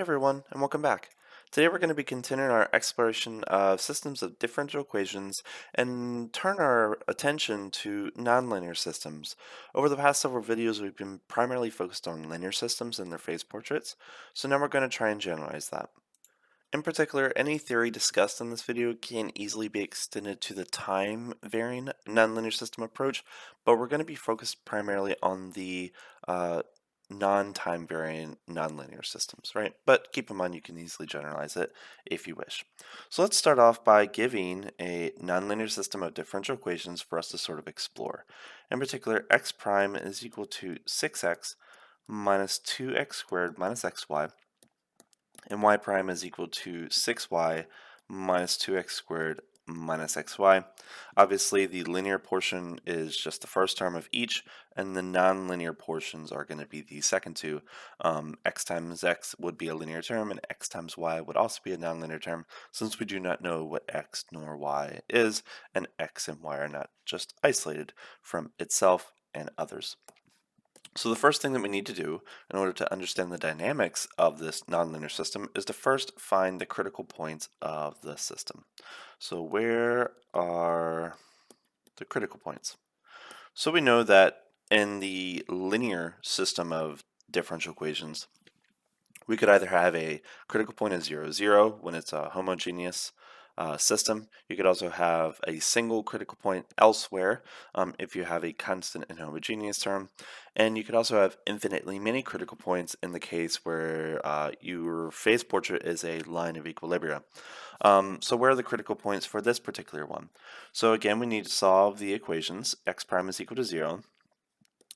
everyone, and welcome back. Today we're going to be continuing our exploration of systems of differential equations and turn our attention to nonlinear systems. Over the past several videos, we've been primarily focused on linear systems and their phase portraits, so now we're going to try and generalize that. In particular, any theory discussed in this video can easily be extended to the time-varying nonlinear system approach, but we're going to be focused primarily on the non-time varying nonlinear systems, right? But keep in mind you can easily generalize it if you wish. So let's start off by giving a nonlinear system of differential equations for us to sort of explore. In particular, x prime is equal to 6x minus 2x squared minus xy, and y prime is equal to 6y minus 2x squared minus xy. Obviously, the linear portion is just the first term of each, and the nonlinear portions are going to be the second two. X times x would be a linear term, and x times y would also be a nonlinear term, since we do not know what x nor y is, and x and y are not just isolated from itself and others. So the first thing that we need to do in order to understand the dynamics of this nonlinear system is to first find the critical points of the system. So where are the critical points? So we know that in the linear system of differential equations, we could either have a critical point of 0, 0 when it's a homogeneous system. You could also have a single critical point elsewhere if you have a constant and homogeneous term. And you could also have infinitely many critical points in the case where your phase portrait is a line of equilibrium. So where are the critical points for this particular one? So again, we need to solve the equations. X prime is equal to 0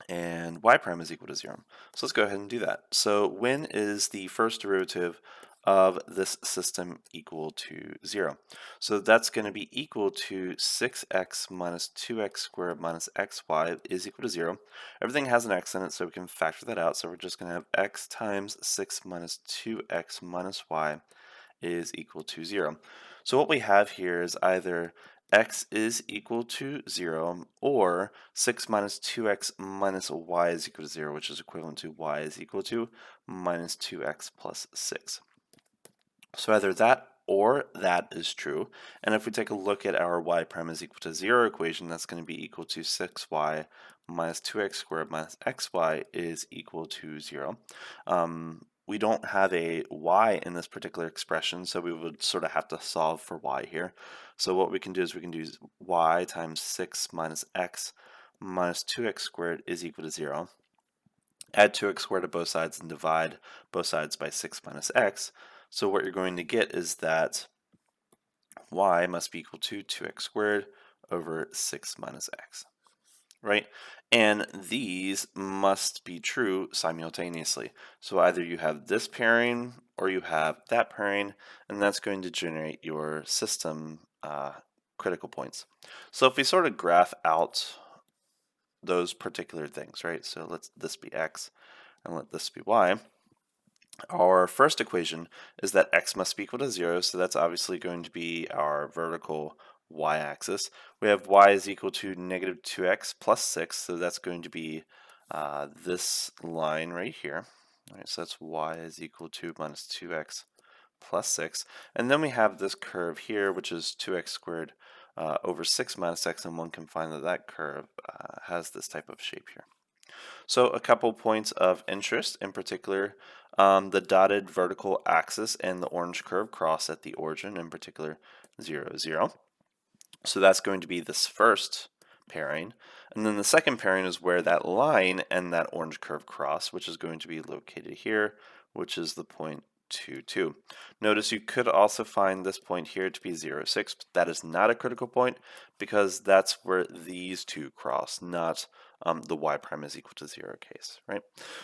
and y prime is equal to 0. So let's go ahead and do that. So when is the first derivative of this system equal to 0? So that's going to be equal to 6x minus 2x squared minus xy is equal to 0. Everything has an x in it, so we can factor that out. So we're just going to have x times 6 minus 2x minus y is equal to 0. So what we have here is either x is equal to 0 or 6 minus 2x minus y is equal to 0, which is equivalent to y is equal to minus 2x plus 6. So either that or that is true. And if we take a look at our y prime is equal to 0 equation, that's going to be equal to 6y minus 2x squared minus xy is equal to 0. We don't have a y in this particular expression, so we would sort of have to solve for y here. So what we can do is we can do y times 6 minus x minus 2x squared is equal to 0. Add 2x squared to both sides and divide both sides by 6 minus x. So what you're going to get is that y must be equal to 2x squared over 6 minus x, right? And these must be true simultaneously. So either you have this pairing or you have that pairing, and that's going to generate your system critical points. So if we sort of graph out those particular things, right? So let this be x and let this be y. Our first equation is that x must be equal to 0, so that's obviously going to be our vertical y-axis. We have y is equal to negative 2x plus 6, so that's going to be this line right here. All right, so that's y is equal to minus 2x plus 6. And then we have this curve here, which is 2x squared over 6 minus x, and one can find that that curve has this type of shape here. So a couple points of interest in particular, the dotted vertical axis and the orange curve cross at the origin, in particular 0, 0. So that's going to be this first pairing. And then the second pairing is where that line and that orange curve cross, which is going to be located here, which is the point 2, 2. Notice you could also find this point here to be 0, 6, but that is not a critical point because that's where these two cross, not the y prime is equal to 0 case, right?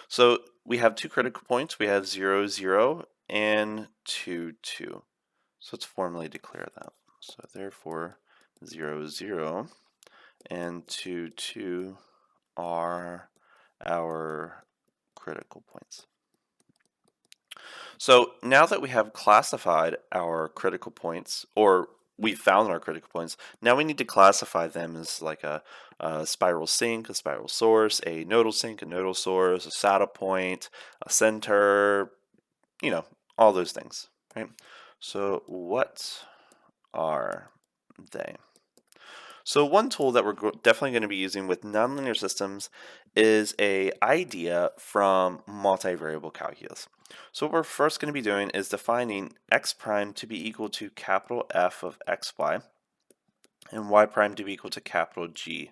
So we have two critical points. We have 0, 0 and 2, 2. So let's formally declare that. So therefore 0, 0 and 2, 2 are our critical points. So now that we have classified our critical points, or we found our critical points, now we need to classify them as like a spiral sink, a spiral source, a nodal sink, a nodal source, a saddle point, a center, you know, all those things, right? So what are they? So one tool that we're definitely going to be using with nonlinear systems is a idea from multivariable calculus. So what we're first going to be doing is defining x prime to be equal to capital F of xy and y prime to be equal to capital G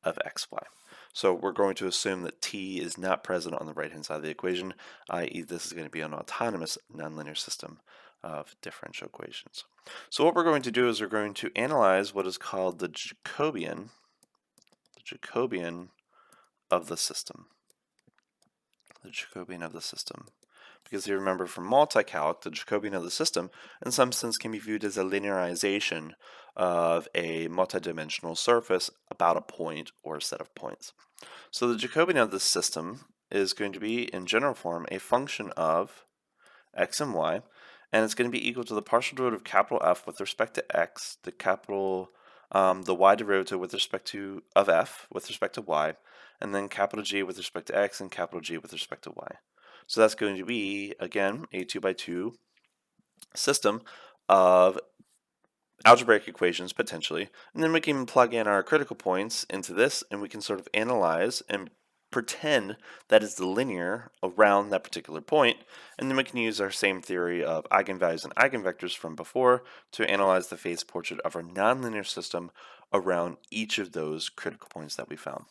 of xy. So we're going to assume that t is not present on the right-hand side of the equation, i.e. this is going to be an autonomous nonlinear system of differential equations. So what we're going to do is we're going to analyze what is called the Jacobian of the system. The Jacobian of the system. Because you remember from multi-calc, the Jacobian of the system in some sense can be viewed as a linearization of a multidimensional surface about a point or a set of points. So the Jacobian of the system is going to be, in general form, a function of x and y, and it's going to be equal to the partial derivative of capital F with respect to x, the y derivative with respect to of f with respect to y, and then capital G with respect to x and capital G with respect to y. So that's going to be, again, a 2 by 2 system of algebraic equations, potentially, and then we can plug in our critical points into this, and we can sort of analyze and pretend that is the linear around that particular point, and then we can use our same theory of eigenvalues and eigenvectors from before to analyze the phase portrait of our nonlinear system around each of those critical points that we found.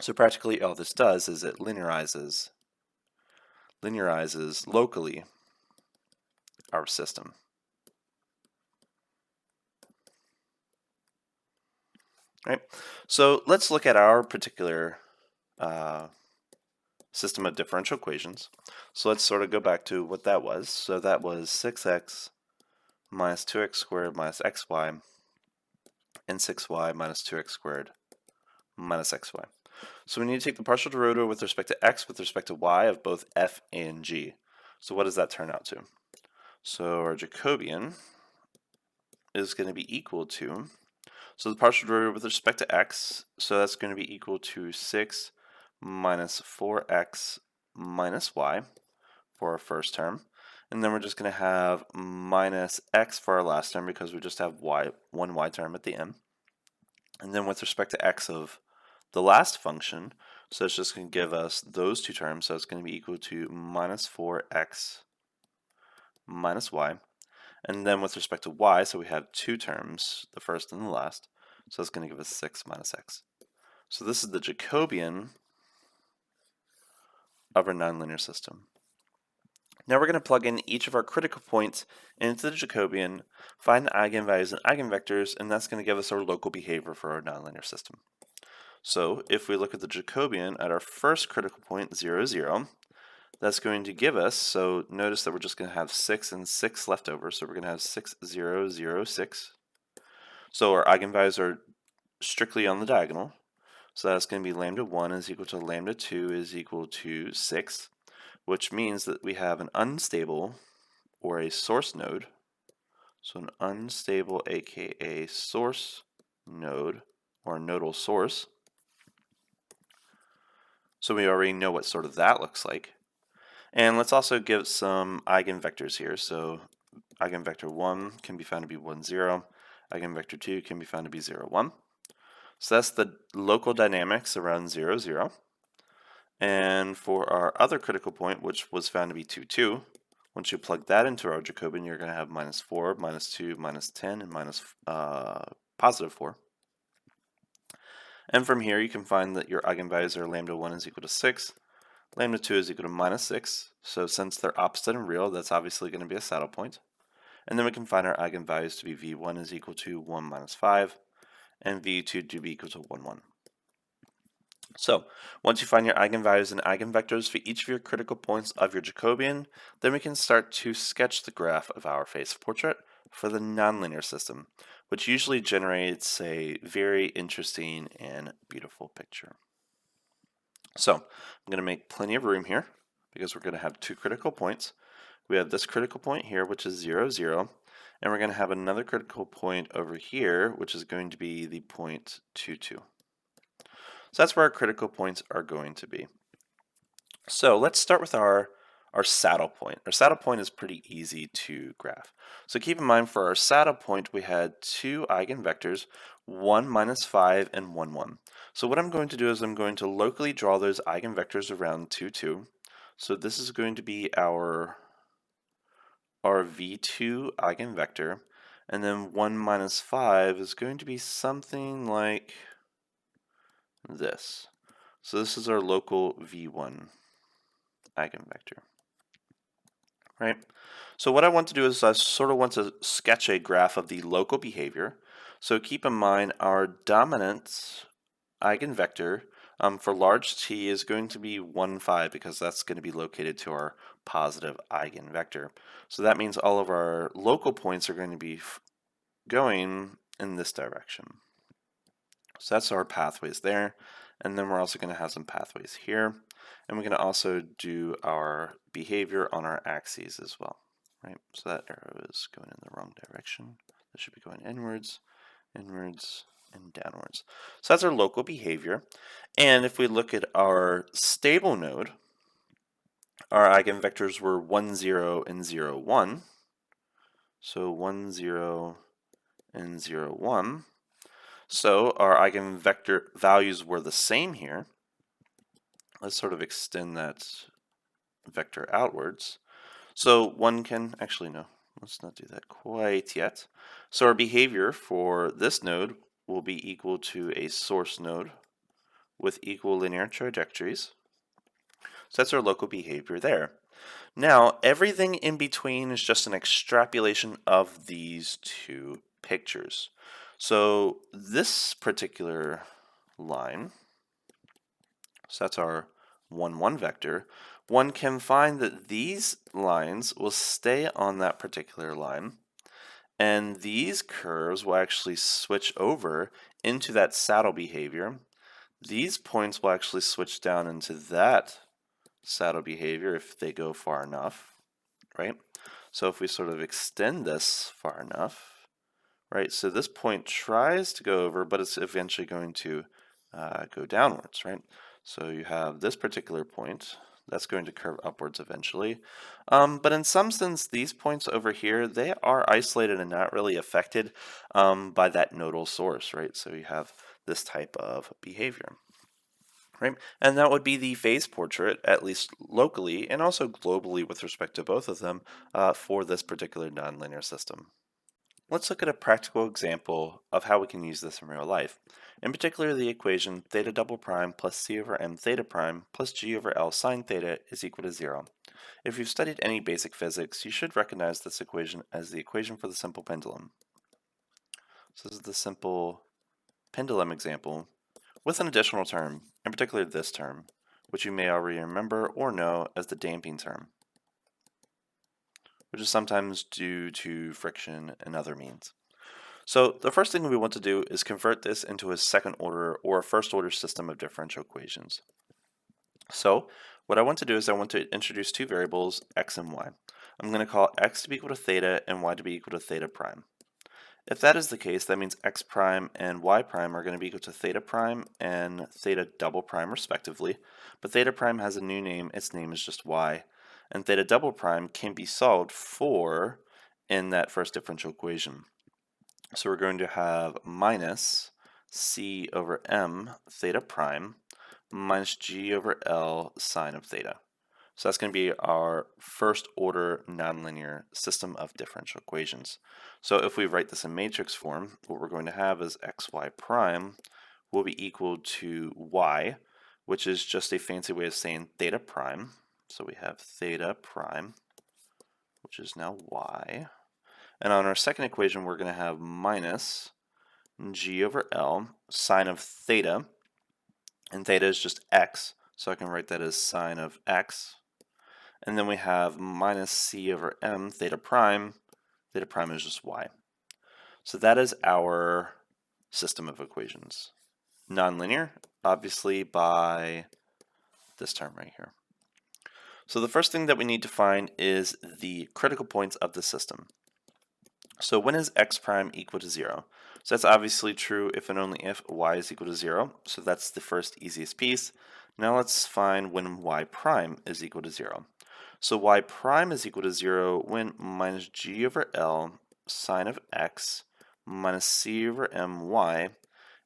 So practically all this does is it linearizes locally our system. Right? So let's look at our particular system of differential equations. So let's sort of go back to what that was. So that was 6x minus 2x squared minus xy and 6y minus 2x squared minus xy. So we need to take the partial derivative with respect to x with respect to y of both f and g. So what does that turn out to? So our Jacobian is going to be equal to, so the partial derivative with respect to x, so that's going to be equal to 6 minus 4x minus y for our first term. And then we're just going to have minus x for our last term because we just have one y term at the end. And then with respect to x of the last function, so it's just going to give us those two terms, so it's going to be equal to minus 4x minus y. And then with respect to y, so we have two terms, the first and the last, so it's going to give us 6 minus x. So this is the Jacobian of our nonlinear system. Now we're going to plug in each of our critical points into the Jacobian, find the eigenvalues and eigenvectors, and that's going to give us our local behavior for our nonlinear system. So if we look at the Jacobian at our first critical point, 0, 0, that's going to give us, so notice that we're just going to have 6 and 6 left over, so we're going to have 6, 0, 0, 6. So our eigenvalues are strictly on the diagonal. So that's going to be lambda 1 is equal to lambda 2 is equal to 6, which means that we have an unstable or a source node. So an unstable, aka source node or nodal source. So we already know what sort of that looks like. And let's also give some eigenvectors here. So eigenvector 1 can be found to be 1, 0. Eigenvector 2 can be found to be 0, 1. So that's the local dynamics around 0, 0. And for our other critical point, which was found to be 2, 2, once you plug that into our Jacobian, you're going to have minus 4, minus 2, minus 10, and minus positive 4. And from here, you can find that your eigenvalues are lambda 1 is equal to 6, lambda 2 is equal to minus 6. So since they're opposite and real, that's obviously going to be a saddle point. And then we can find our eigenvalues to be v1 is equal to 1 minus 5, and v2 to be equal to 1, 1. So once you find your eigenvalues and eigenvectors for each of your critical points of your Jacobian, then we can start to sketch the graph of our phase portrait for the nonlinear system, which usually generates a very interesting and beautiful picture. So I'm going to make plenty of room here because we're going to have two critical points. We have this critical point here, which is 0, 0, and we're going to have another critical point over here, which is going to be the point 2, 2. So that's where our critical points are going to be. So let's start with our our saddle point. Our saddle point is pretty easy to graph. So keep in mind for our saddle point we had two eigenvectors, 1, -5, and 1, 1. So what I'm going to do is I'm going to locally draw those eigenvectors around 2, 2. So this is going to be our v2 eigenvector, and then 1 -5 is going to be something like this. So this is our local v1 eigenvector, right? So what I want to do is I sort of want to sketch a graph of the local behavior. So keep in mind our dominant eigenvector for large T is going to be 1, 5 because that's going to be located to our positive eigenvector. So that means all of our local points are going to be going in this direction. So that's our pathways there. And then we're also going to have some pathways here. And we're going to also do our behavior on our axes as well, right? So that arrow is going in the wrong direction. That should be going inwards, inwards, and downwards. So that's our local behavior. And if we look at our stable node, our eigenvectors were 1, 0, and 0, 1. So 1, 0, and 0, 1. So our eigenvector values were the same here. Let's sort of extend that vector outwards. So one can, actually no, let's not do that quite yet. So our behavior for this node will be equal to a source node with equal linear trajectories. So that's our local behavior there. Now, everything in between is just an extrapolation of these two pictures. So this particular line, so that's our 1, 1 vector, one can find that these lines will stay on that particular line, and these curves will actually switch over into that saddle behavior. These points will actually switch down into that saddle behavior if they go far enough, right? So if we sort of extend this far enough, right? So this point tries to go over, but it's eventually going to go downwards, right? So you have this particular point that's going to curve upwards eventually. But in some sense, these points over here, they are isolated and not really affected by that nodal source, right? So you have this type of behavior. Right? And that would be the phase portrait, at least locally and also globally with respect to both of them for this particular nonlinear system. Let's look at a practical example of how we can use this in real life. In particular, the equation theta double prime plus c over m theta prime plus g over L sine theta is equal to 0. If you've studied any basic physics, you should recognize this equation as the equation for the simple pendulum. So this is the simple pendulum example with an additional term, in particular this term, which you may already remember or know as the damping term, which is sometimes due to friction and other means. So the first thing we want to do is convert this into a second order or a first order system of differential equations. So what I want to do is I want to introduce two variables, x and y. I'm going to call x to be equal to theta and y to be equal to theta prime. If that is the case, that means x prime and y prime are going to be equal to theta prime and theta double prime respectively, but theta prime has a new name, its name is just y, and theta double prime can be solved for in that first differential equation. So we're going to have minus c over m theta prime minus g over L sine of theta. So that's going to be our first order nonlinear system of differential equations. So if we write this in matrix form, what we're going to have is xy prime will be equal to y, which is just a fancy way of saying theta prime. So we have theta prime, which is now y. And on our second equation, we're going to have minus g over L sine of theta, and theta is just x, so I can write that as sine of x. And then we have minus c over m theta prime is just y. So that is our system of equations. Nonlinear, obviously by this term right here. So the first thing that we need to find is the critical points of the system. So when is x prime equal to 0? So that's obviously true if and only if y is equal to 0. So that's the first easiest piece. Now let's find when y prime is equal to 0. So y prime is equal to 0 when minus g over L sine of x minus c over my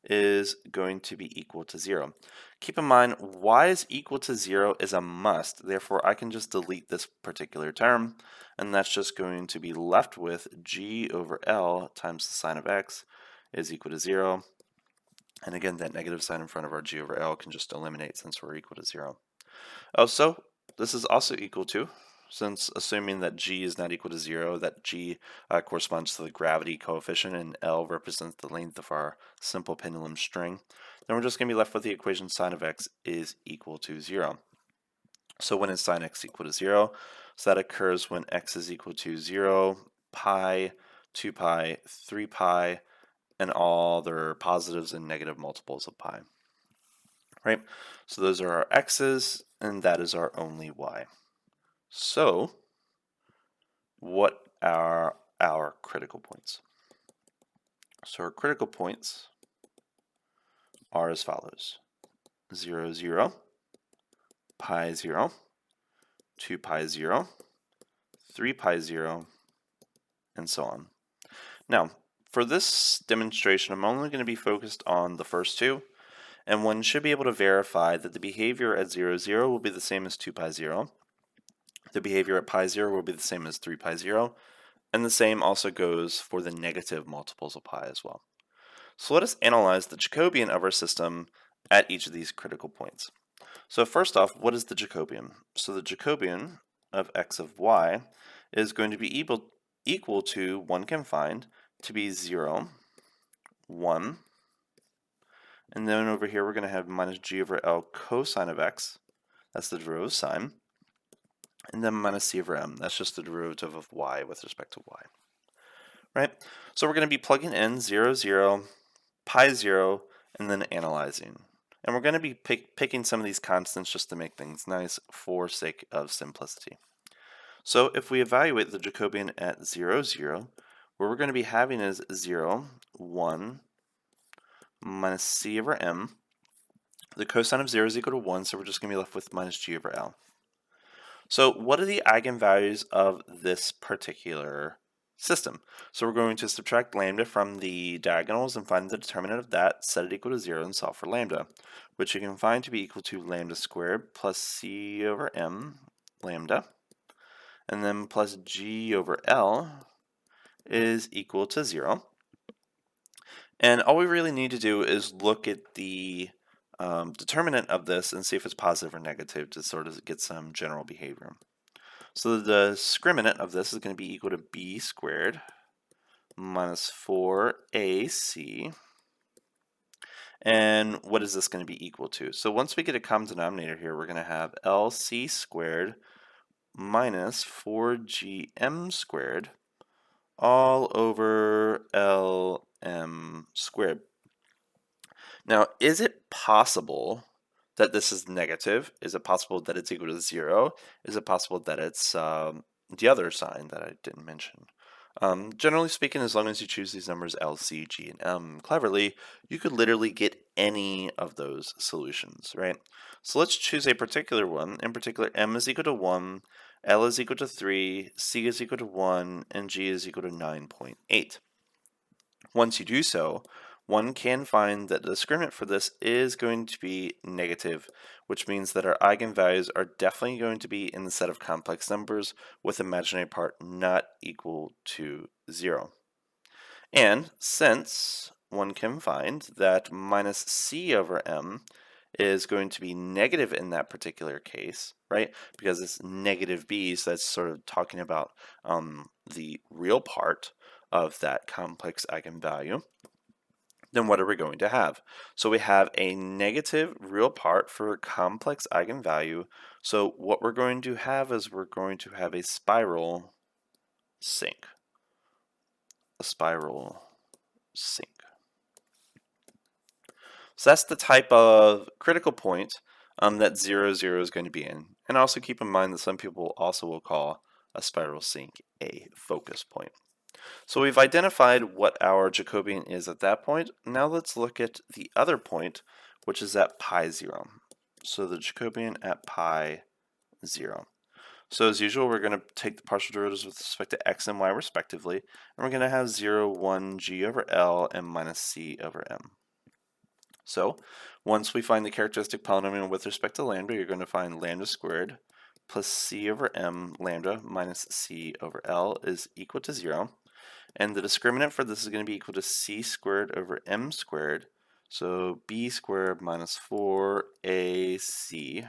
is going to be equal to 0. Keep in mind, y is equal to 0 is a must, therefore I can just delete this particular term, and that's just going to be left with g over L times the sine of x is equal to 0. And again, that negative sign in front of our g over L can just eliminate since we're equal to 0. Oh, so this is also equal to, since assuming that g is not equal to 0, that g corresponds to the gravity coefficient and L represents the length of our simple pendulum string, then we're just going to be left with the equation sine of x is equal to 0. So when is sine x equal to 0? So that occurs when x is equal to 0, pi, 2 pi, 3 pi, and all their positives and negative multiples of pi. Right? So those are our x's, and that is our only y. So what are our critical points? So our critical points are as follows: 0, 0, pi 0, 2 pi 0, 3 pi 0, and so on. Now, for this demonstration, I'm only going to be focused on the first two, and one should be able to verify that the behavior at 0, 0 will be the same as 2 pi 0, the behavior at pi 0 will be the same as 3 pi 0, and the same also goes for the negative multiples of pi as well. So let us analyze the Jacobian of our system at each of these critical points. So first off, what is the Jacobian? So the Jacobian of x of y is going to be equal to, one can find, to be 0, 1, and then over here we're going to have minus g over L cosine of x, that's the derivative of sine, and then minus c over m, that's just the derivative of y with respect to y. Right? So we're going to be plugging in 0, 0, pi 0, and then analyzing. And we're going to be picking some of these constants just to make things nice for sake of simplicity. So if we evaluate the Jacobian at 0, 0, what we're going to be having is 0, 1, minus c over m. The cosine of 0 is equal to 1, so we're just going to be left with minus g over L. So what are the eigenvalues of this particular system? So we're going to subtract lambda from the diagonals and find the determinant of that, set it equal to 0, and solve for lambda, which you can find to be equal to lambda squared plus c over m lambda, and then plus g over L is equal to 0. And all we really need to do is look at the determinant of this and see if it's positive or negative to sort of get some general behavior. So the discriminant of this is going to be equal to b squared minus 4ac. And what is this going to be equal to? So once we get a common denominator here, we're going to have lc squared minus 4gm squared all over lm squared. Now, is it possible that this is negative? Is it possible that it's equal to 0? Is it possible that it's the other sign that I didn't mention? Generally speaking, as long as you choose these numbers L, C, G, and M cleverly, you could literally get any of those solutions, right? So let's choose a particular one. In particular, M is equal to 1, L is equal to 3, C is equal to 1, and G is equal to 9.8. Once you do so, one can find that the discriminant for this is going to be negative, which means that our eigenvalues are definitely going to be in the set of complex numbers with imaginary part not equal to 0. And since one can find that minus c over m is going to be negative in that particular case, right? Because it's negative b, so that's sort of talking about the real part of that complex eigenvalue. Then what are we going to have? So we have a negative real part for a complex eigenvalue. So what we're going to have is we're going to have a spiral sink. A spiral sink. So that's the type of critical point that 0, 0 is going to be in. And also keep in mind that some people also will call a spiral sink a focus point. So we've identified what our Jacobian is at that point. Now let's look at the other point, which is at pi 0. So the Jacobian at pi 0. So as usual, we're going to take the partial derivatives with respect to x and y respectively, and we're going to have 0, 1 g over L and minus c over m. So once we find the characteristic polynomial with respect to lambda, you're going to find lambda squared plus c over m lambda minus c over L is equal to 0. And the discriminant for this is going to be equal to c squared over m squared. So b squared minus 4ac.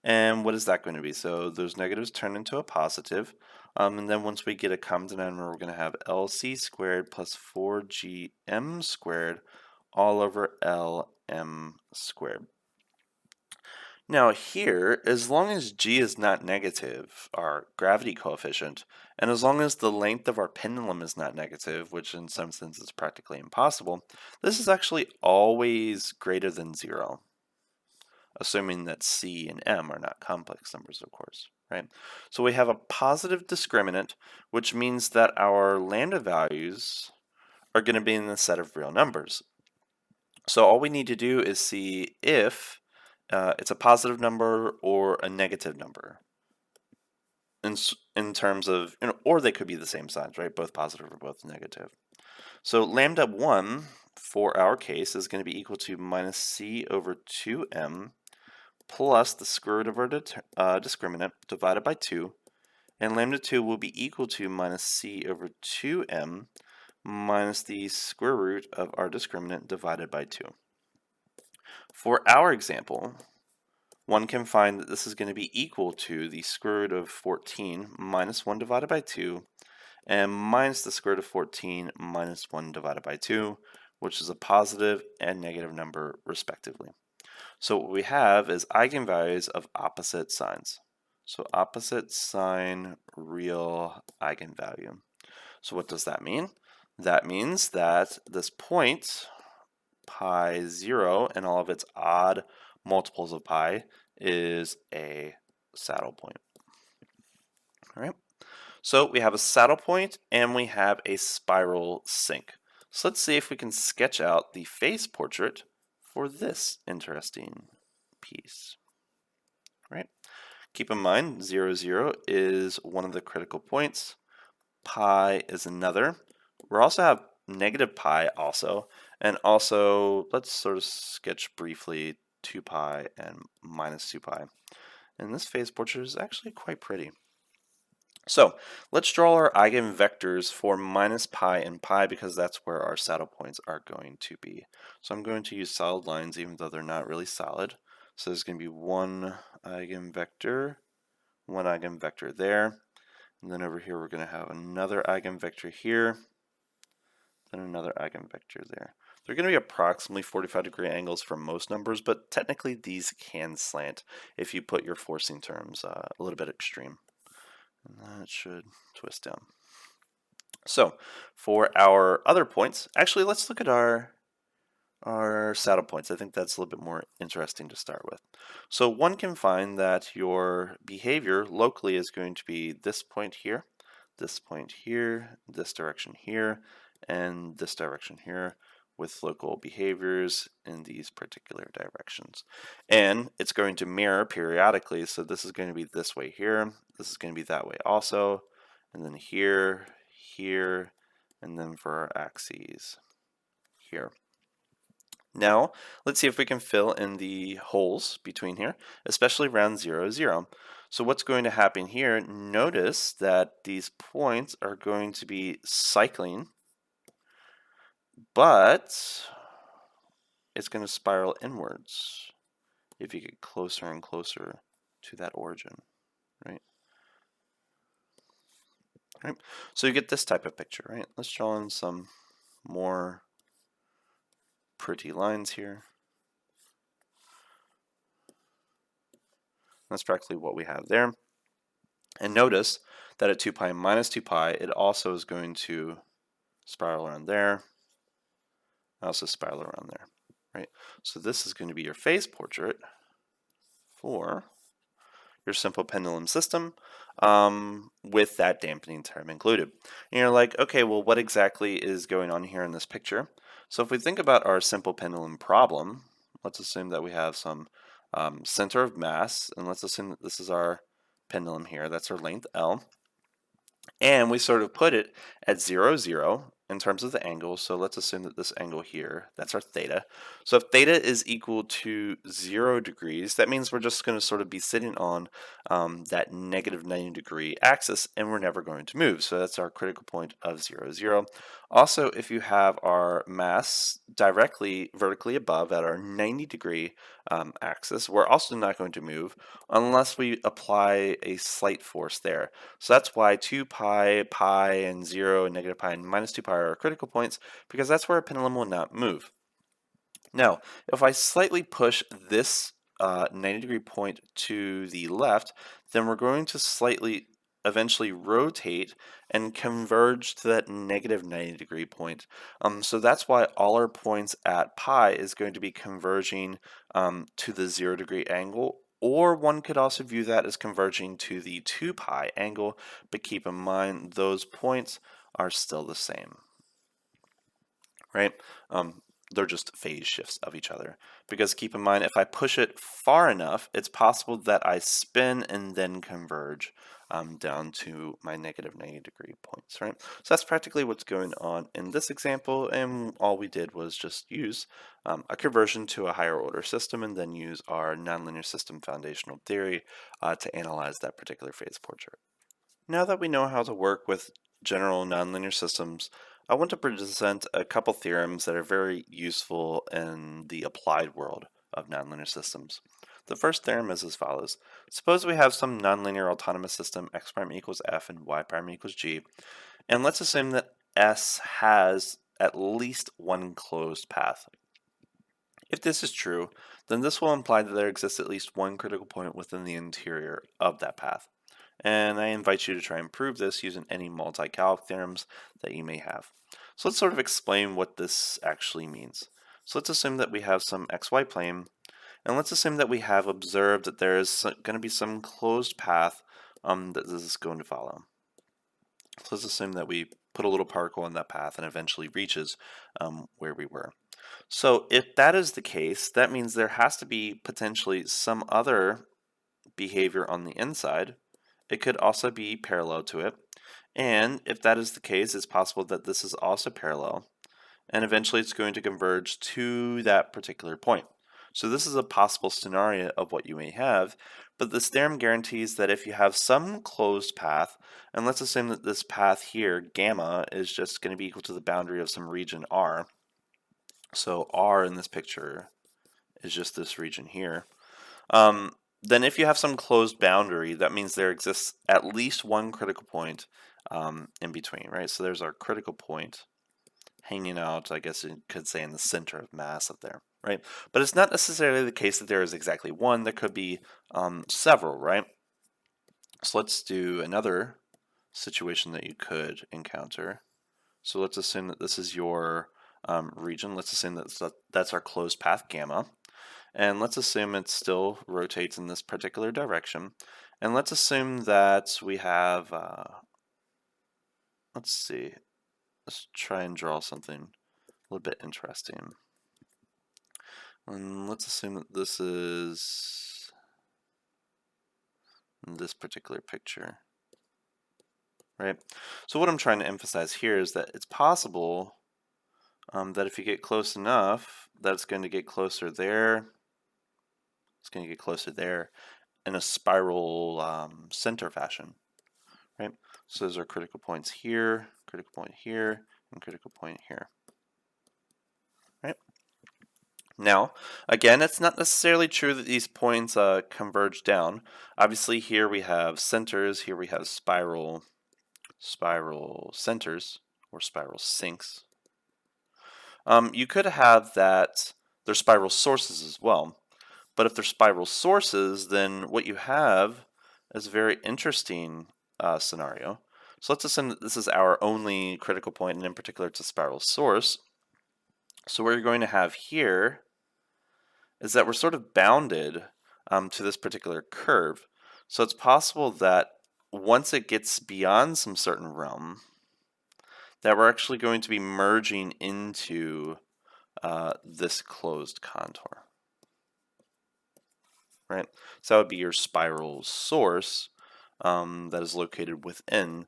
And what is that going to be? So those negatives turn into a positive. And then once we get a common denominator, we're going to have LC squared plus 4GM squared all over LM squared. Now here, as long as G is not negative, our gravity coefficient, and as long as the length of our pendulum is not negative, which in some sense is practically impossible, this is actually always greater than 0. Assuming that c and m are not complex numbers, of course, right? So we have a positive discriminant, which means that our lambda values are going to be in the set of real numbers. So all we need to do is see if it's a positive number or a negative number in terms of, or they could be the same signs, right? Both positive or both negative. So lambda 1 for our case is going to be equal to minus c over 2m plus the square root of our discriminant divided by 2, and lambda 2 will be equal to minus c over 2m minus the square root of our discriminant divided by 2. For our example, one can find that this is going to be equal to the square root of 14 minus 1 divided by 2 and minus the square root of 14 minus 1 divided by 2, which is a positive and negative number respectively. So what we have is eigenvalues of opposite signs. So opposite sign real eigenvalue. So what does that mean? That means that this point, pi 0, and all of its odd multiples of pi, is a saddle point. All right. So we have a saddle point and we have a spiral sink. So let's see if we can sketch out the face portrait for this interesting piece. Right? Keep in mind, 0, 0 is one of the critical points. Pi is another. We also have negative pi also. And also, let's sort of sketch briefly 2 pi and minus 2 pi. And this phase portrait is actually quite pretty. So let's draw our eigenvectors for minus pi and pi because that's where our saddle points are going to be. So I'm going to use solid lines even though they're not really solid. So there's going to be one eigenvector there. And then over here we're going to have another eigenvector here, then another eigenvector there. They're going to be approximately 45-degree angles for most numbers, but technically these can slant if you put your forcing terms a little bit extreme. And that should twist down. So for our other points, actually let's look at our saddle points. I think that's a little bit more interesting to start with. So one can find that your behavior locally is going to be this point here, this direction here, and this direction here, with local behaviors in these particular directions. And it's going to mirror periodically, so this is going to be this way here, this is going to be that way also, and then here, here, and then for our axes here. Now, let's see if we can fill in the holes between here, especially around 0, 0. So what's going to happen here, notice that these points are going to be cycling, but it's going to spiral inwards if you get closer and closer to that origin, right? Right. So you get this type of picture, right? Let's draw in some more pretty lines here. That's practically what we have there. And notice that at 2 pi minus 2 pi, it also is going to spiral around there, also spiral around there, right? So this is going to be your phase portrait for your simple pendulum system with that dampening term included. And you're like, okay, well, what exactly is going on here in this picture? So if we think about our simple pendulum problem, let's assume that we have some center of mass, and let's assume that this is our pendulum here. That's our length L. And we sort of put it at 0, 0 in terms of the angle. So let's assume that this angle here, that's our theta. So if theta is equal to 0 degrees, that means we're just going to sort of be sitting on that negative 90 degree axis, and we're never going to move. So that's our critical point of 0, 0. Also, if you have our mass directly vertically above at our 90 degree axis, we're also not going to move unless we apply a slight force there. So that's why 2 pi, pi, and 0, and negative pi, and minus 2 pi are our critical points, because that's where a pendulum will not move. Now, if I slightly push this 90 degree point to the left, then we're going to slightly eventually rotate and converge to that negative 90 degree point. So that's why all our points at pi is going to be converging to the 0 degree angle, or one could also view that as converging to the 2 pi angle, but keep in mind those points are still the same, right? They're just phase shifts of each other. Because keep in mind, if I push it far enough, it's possible that I spin and then converge down to my negative 90 degree points, right? So that's practically what's going on in this example, and all we did was just use a conversion to a higher order system and then use our nonlinear system foundational theory to analyze that particular phase portrait. Now that we know how to work with general nonlinear systems, I want to present a couple theorems that are very useful in the applied world of nonlinear systems. The first theorem is as follows. Suppose we have some nonlinear autonomous system x prime equals f and y prime equals g, and let's assume that S has at least one closed path. If this is true, then this will imply that there exists at least one critical point within the interior of that path. And I invite you to try and prove this using any multi-calc theorems that you may have. So let's sort of explain what this actually means. So let's assume that we have some xy plane, and let's assume that we have observed that there is going to be some closed path that this is going to follow. So let's assume that we put a little particle on that path and eventually reaches where we were. So if that is the case, that means there has to be potentially some other behavior on the inside. It could also be parallel to it. And if that is the case, it's possible that this is also parallel. And eventually it's going to converge to that particular point. So this is a possible scenario of what you may have, but this theorem guarantees that if you have some closed path, and let's assume that this path here, gamma, is just going to be equal to the boundary of some region R. So R in this picture is just this region here. Then if you have some closed boundary, that means there exists at least one critical point in between, right? So there's our critical point hanging out, I guess you could say, in the center of mass up there, right? But it's not necessarily the case that there is exactly one. There could be several, right? So let's do another situation that you could encounter. So let's assume that this is your region. Let's assume that that's our closed path gamma. And let's assume it still rotates in this particular direction. And let's assume that we have, let's see, let's try and draw something a little bit interesting. And let's assume that this is this particular picture, right? So what I'm trying to emphasize here is that it's possible that if you get close enough, that it's going to get closer there. It's going to get closer there in a spiral center fashion, right? So those are critical points here, critical point here, and critical point here, right? Now, again, it's not necessarily true that these points converge down. Obviously, here we have centers, here we have spiral centers, or spiral sinks. You could have that there's spiral sources as well. But if they're spiral sources, then what you have is a very interesting scenario. So let's assume that this is our only critical point, and in particular it's a spiral source. So what you're going to have here is that we're sort of bounded to this particular curve. So it's possible that once it gets beyond some certain realm, that we're actually going to be merging into this closed contour. Right? So that would be your spiral source. that is located within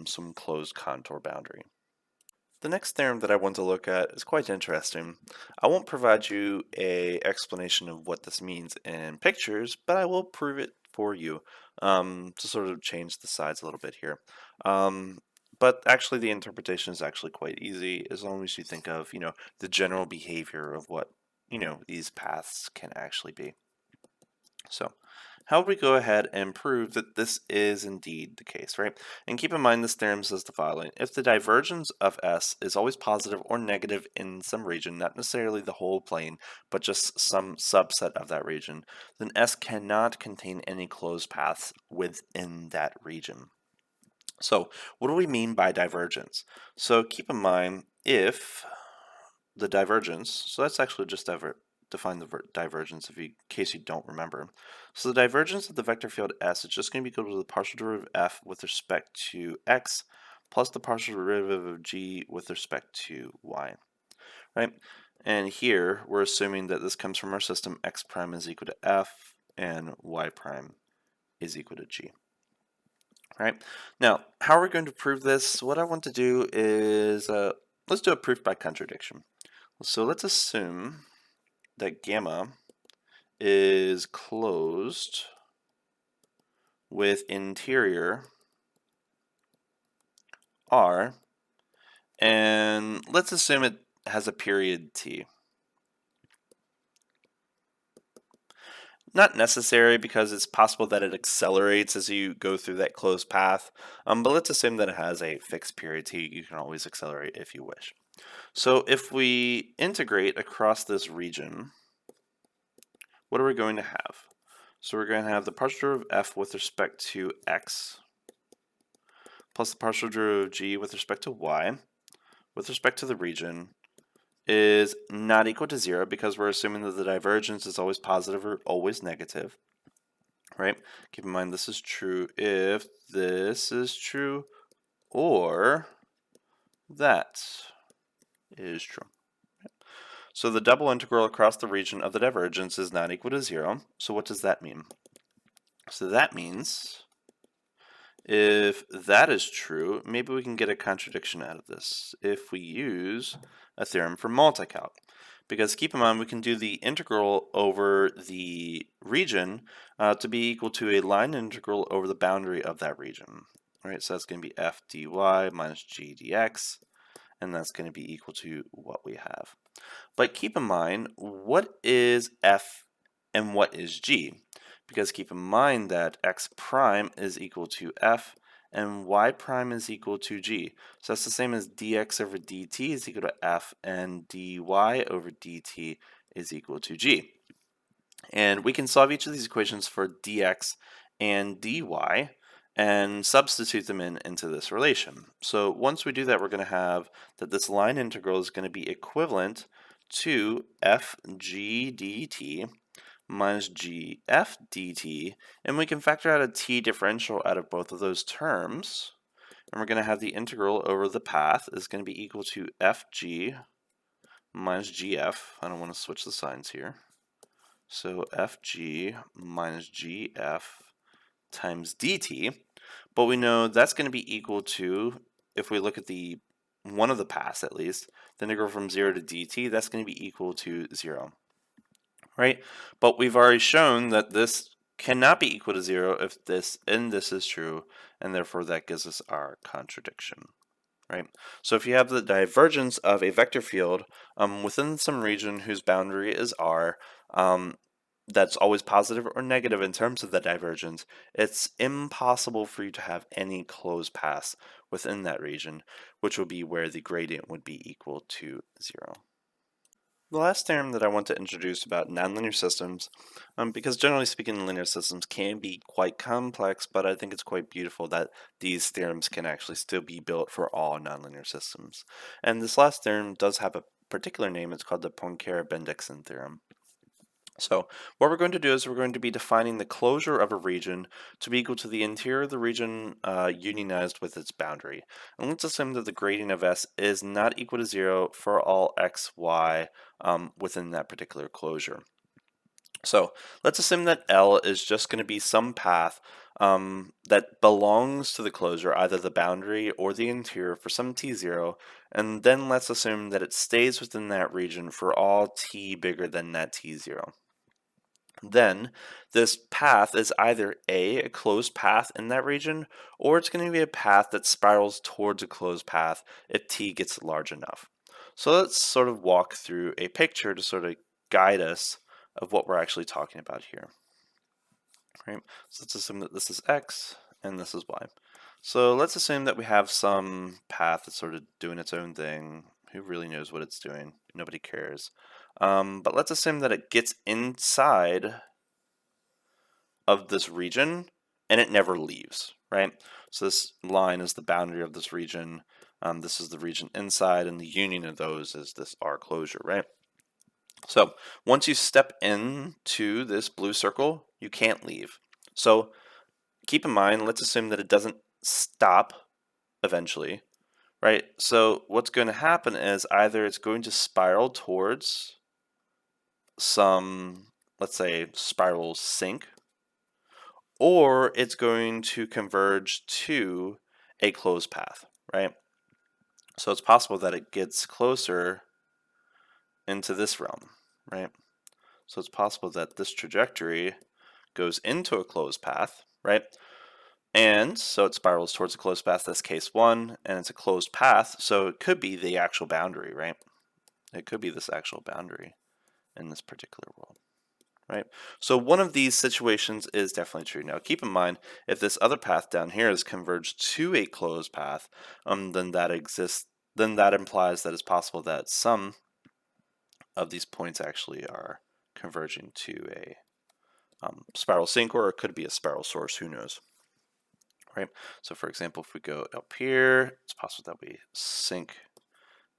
some closed contour boundary. The next theorem that I want to look at is quite interesting. I won't provide you a explanation of what this means in pictures, but I will prove it for you to sort of change the sides a little bit here. But actually the interpretation is actually quite easy as long as you think of, the general behavior of what, these paths can actually be. So how would we go ahead and prove that this is indeed the case, right? And keep in mind this theorem says the following. If the divergence of S is always positive or negative in some region, not necessarily the whole plane, but just some subset of that region, then S cannot contain any closed paths within that region. So what do we mean by divergence? So keep in mind if the divergence, so let's actually just define the divergence in case you don't remember. So the divergence of the vector field S is just going to be equal to the partial derivative of f with respect to x plus the partial derivative of g with respect to y, right? And here we're assuming that this comes from our system x prime is equal to f and y prime is equal to g. Right? Now, how are we going to prove this? What I want to do is, let's do a proof by contradiction. So let's assume that gamma is closed with interior R, and let's assume it has a period t. Not necessary because it's possible that it accelerates as you go through that closed path, but let's assume that it has a fixed period t. You can always accelerate if you wish. So if we integrate across this region, what are we going to have? So we're going to have the partial derivative of f with respect to x plus the partial derivative of g with respect to y with respect to the region is not equal to 0 because we're assuming that the divergence is always positive or always negative, right? Keep in mind this is true if this is true or that is true. So the double integral across the region of the divergence is not equal to 0. So what does that mean? So that means if that is true, maybe we can get a contradiction out of this if we use a theorem for multicalc. Because keep in mind, we can do the integral over the region to be equal to a line integral over the boundary of that region. All right, so that's going to be f dy minus g dx, and that's going to be equal to what we have. But keep in mind, what is f and what is g? Because keep in mind that x prime is equal to f and y prime is equal to g. So that's the same as dx over dt is equal to f and dy over dt is equal to g. And we can solve each of these equations for dx and dy and substitute them into this relation. So once we do that, we're going to have that this line integral is going to be equivalent to fg dt minus gf dt, and we can factor out a t differential out of both of those terms, and we're going to have the integral over the path is going to be equal to fg minus gf. I don't want to switch the signs here. So fg minus gf times dt, but we know that's going to be equal to, if we look at the one of the paths at least, the integral from 0 to dt, that's going to be equal to 0. Right? But we've already shown that this cannot be equal to 0 if this and this is true, and therefore that gives us our contradiction. Right? So if you have the divergence of a vector field within some region whose boundary is R, that's always positive or negative in terms of the divergence, it's impossible for you to have any closed paths within that region, which would be where the gradient would be equal to 0. The last theorem that I want to introduce about nonlinear systems, because generally speaking, linear systems can be quite complex, but I think it's quite beautiful that these theorems can actually still be built for all nonlinear systems. And this last theorem does have a particular name. It's called the Poincare-Bendixson theorem. So what we're going to do is we're going to be defining the closure of a region to be equal to the interior of the region unionized with its boundary. And let's assume that the gradient of S is not equal to 0 for all x, y within that particular closure. So let's assume that L is just going to be some path that belongs to the closure, either the boundary or the interior for some t0, and then let's assume that it stays within that region for all t bigger than that t0. Then this path is either a closed path in that region, or it's going to be a path that spirals towards a closed path if t gets large enough. So let's sort of walk through a picture to sort of guide us of what we're actually talking about here. Right? So let's assume that this is x and this is y. So let's assume that we have some path that's sort of doing its own thing. Who really knows what it's doing? Nobody cares. But let's assume that it gets inside of this region and it never leaves, right? So this line is the boundary of this region. This is the region inside, and the union of those is this R closure, right? So once you step into this blue circle, you can't leave. So keep in mind, let's assume that it doesn't stop eventually, right? So what's going to happen is either it's going to spiral towards some, let's say, spiral sink, or it's going to converge to a closed path, right? So it's possible that it gets closer into this realm, right? So it's possible that this trajectory goes into a closed path, right? And so it spirals towards a closed path, that's case one, and it's a closed path, so it could be the actual boundary, right? It could be this actual boundary in this particular world, right? So one of these situations is definitely true. Now keep in mind, if this other path down here is converged to a closed path, then that implies that it's possible that some of these points actually are converging to a spiral sink, or it could be a spiral source, who knows, right? So for example, if we go up here, it's possible that we sink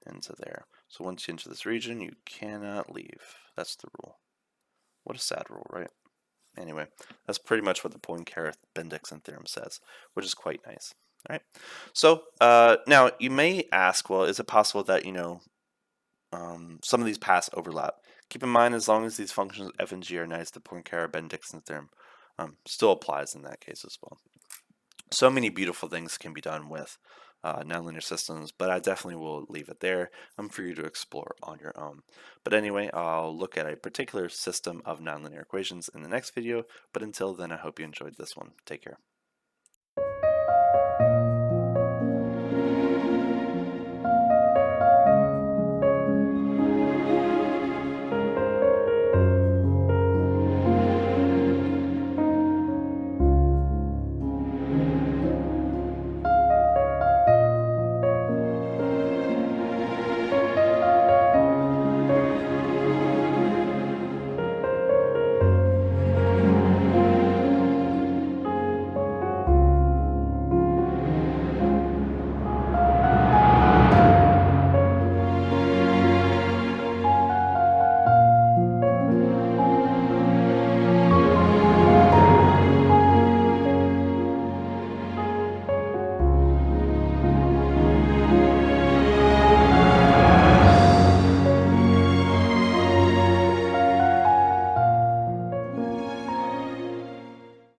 into there. So once you enter this region, you cannot leave. That's the rule. What a sad rule, right? Anyway, that's pretty much what the Poincare-Bendixson theorem says, which is quite nice. All right. So now you may ask, well, is it possible that some of these paths overlap? Keep in mind, as long as these functions f and g are nice, the Poincare-Bendixson theorem still applies in that case as well. So many beautiful things can be done with nonlinear systems, but I definitely will leave it there for you to explore on your own. But anyway, I'll look at a particular system of nonlinear equations in the next video, but until then, I hope you enjoyed this one. Take care.